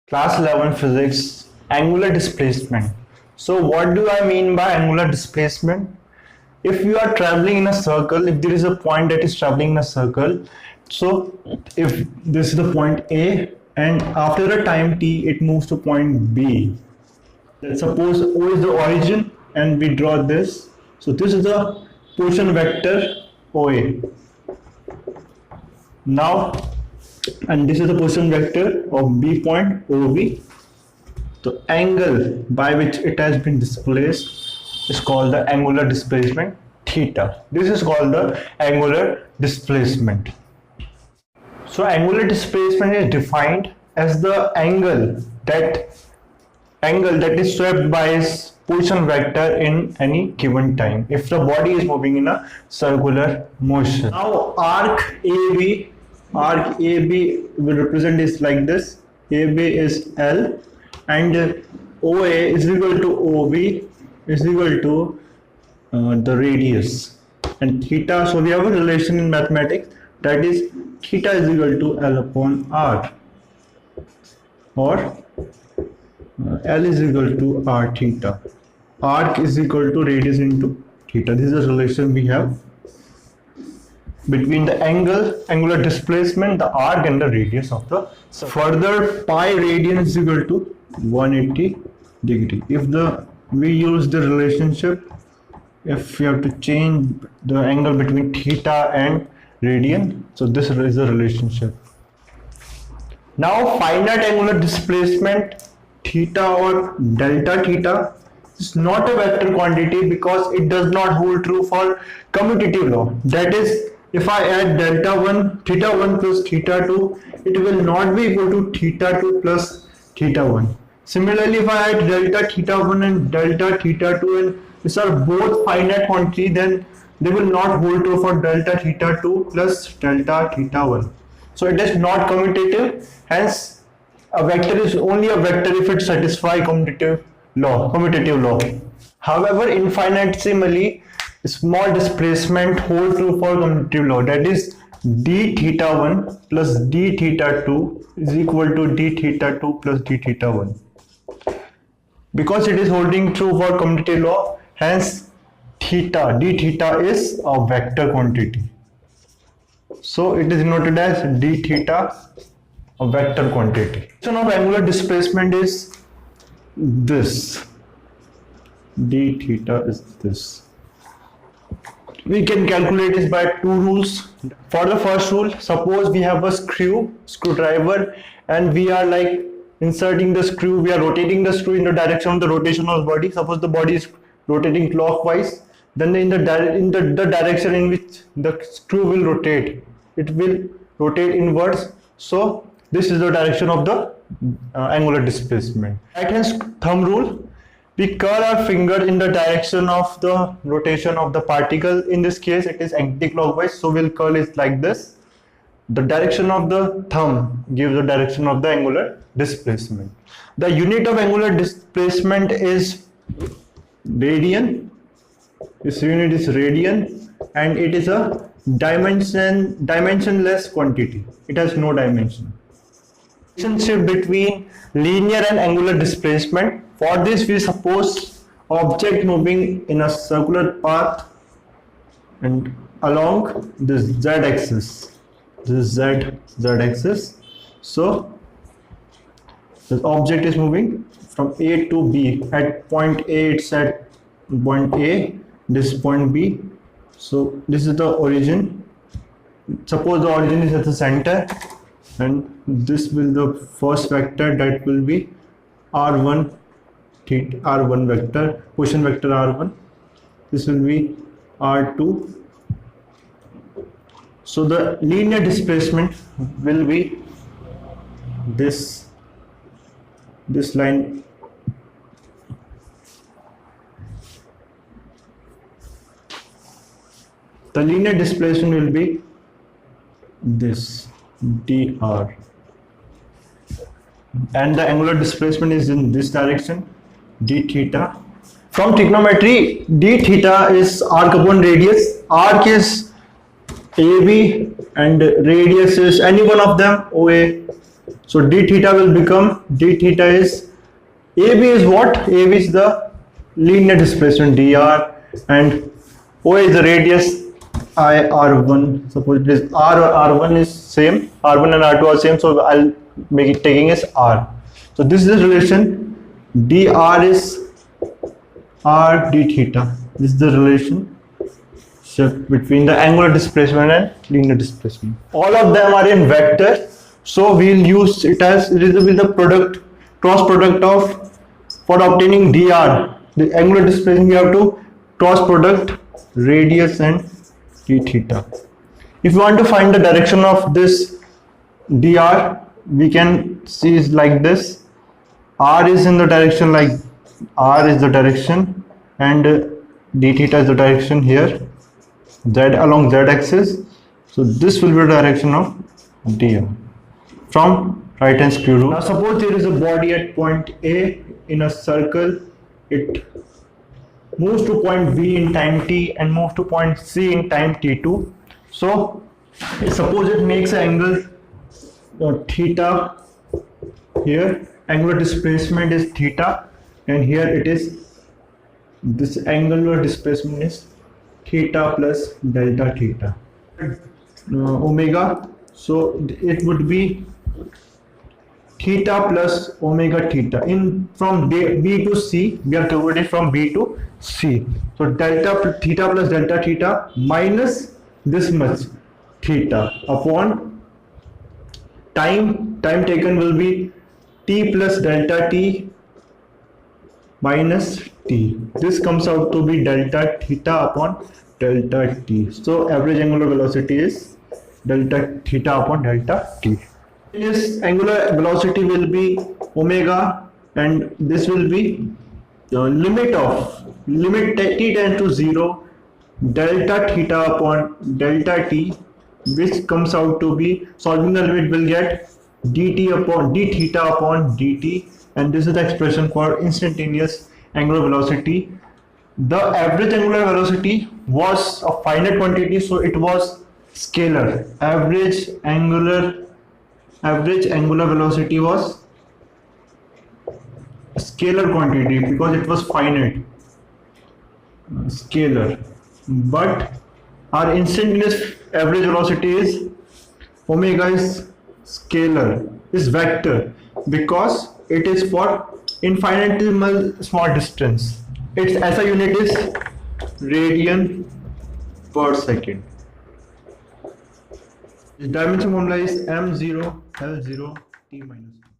Class 11 physics, angular displacement. So what do I mean by angular displacement? If you are traveling in a circle, if there is a point that is traveling in a circle, so if this is the point A and after a time t it moves to point B. Let's suppose O is the origin and we draw this. So this is the position vector OA. Now, and this is the position vector of B point OB. The angle by which it has been displaced is called the angular displacement theta. This is called the angular displacement. So angular displacement is defined as the angle that is swept by its position vector in any given time if the body is moving in a circular motion. Now arc AB will represent is like this. AB is L and OA is equal to OB is equal to the radius and theta. So we have a relation in mathematics that is theta is equal to L upon R, or L is equal to R theta. Arc is equal to radius into theta. This is the relation we have between the angular displacement, the arc and the radius of the circle. Further, pi radian is equal to 180 degree. If we use the relationship, if we have to change the angle between theta and radian, so this is the relationship. Now finite angular displacement theta or delta theta is not a vector quantity because it does not hold true for commutative law. That is, if I add delta 1, theta 1 plus theta 2, it will not be equal to theta 2 plus theta 1. Similarly, if I add delta theta 1 and delta theta 2 and these are both finite quantity, then they will not hold true for delta theta 2 plus delta theta 1. So it is not commutative, hence a vector is only a vector if it satisfies commutative law. However, infinitesimally small displacement hold true for commutative law, that is d theta 1 plus d theta 2 is equal to d theta 2 plus d theta 1. Because it is holding true for commutative law, hence d theta is a vector quantity. So it is noted as d theta, a vector quantity. So now angular displacement is this. D theta is this. We can calculate this by two rules. For the first rule, suppose we have a screwdriver and we are like inserting the screw, we are rotating the screw in the direction of the rotation of the body. Suppose the body is rotating clockwise, then in the direction in which the screw will rotate, it will rotate inwards. So this is the direction of the angular displacement. Right hand thumb rule, we curl our finger in the direction of the rotation of the particle. In this case it is anti-clockwise, so we'll curl it like this. The direction of the thumb gives the direction of the angular displacement. The unit of angular displacement is radian. This unit is radian and it is a dimensionless quantity. It has no dimension. Relationship between linear and angular displacement. For this, we suppose object moving in a circular path and along this z-axis. This is z-axis. So the object is moving from A to B. At point A, it's at point A. This point B. So this is the origin. Suppose the origin is at the center, and this will the first vector, that will be r1 vector, position vector r1. This will be r2. So the linear displacement will be this line. The linear displacement will be this dr, and the angular displacement is in this direction, d theta. From trigonometry, d theta is arc upon radius. Arc is AB and radius is any one of them, OA. So d theta will become, d theta is, AB is what? AB is the linear displacement dr, and O is the radius I r1. Suppose it is r, or r1 is same, r1 and r2 are same, so I'll make it taking as r. So this is the relation, dr is r d theta. This is the relation between the angular displacement and linear displacement. All of them are in vector, so we'll use it as it will be the product, cross product of, for obtaining dr, the angular displacement, we have to cross product radius and d theta. If you want to find the direction of this dr, we can see is like this. R is in the direction, like r is the direction, and d theta is the direction here, z along z axis. So this will be the direction of dr from right hand square root. Now suppose there is a body at point A in a circle, it moves to point B in time t and moves to point C in time t2. So suppose it makes an angle theta here, angular displacement is theta, and here it is, this angular displacement is theta plus delta theta, omega. So it would be theta plus omega theta. In from B to C, we have converted from B to C. So delta theta plus delta theta minus this much theta upon time taken will be t plus delta t minus t. This comes out to be delta theta upon delta t. So average angular velocity is delta theta upon delta t. This angular velocity will be omega, and this will be the limit t tends to 0, delta theta upon delta t, which comes out to be, solving the limit will get dt upon d theta upon dt, and this is the expression for instantaneous angular velocity. The average angular velocity was a finite quantity, so it was scalar. Average angular velocity was a scalar quantity because it was finite, scalar. But our instantaneous average velocity is, omega is scalar, is vector, because it is for infinitesimal small distance. Its SI unit is radian per second. Its dimension formula is m0 l0 t minus 1.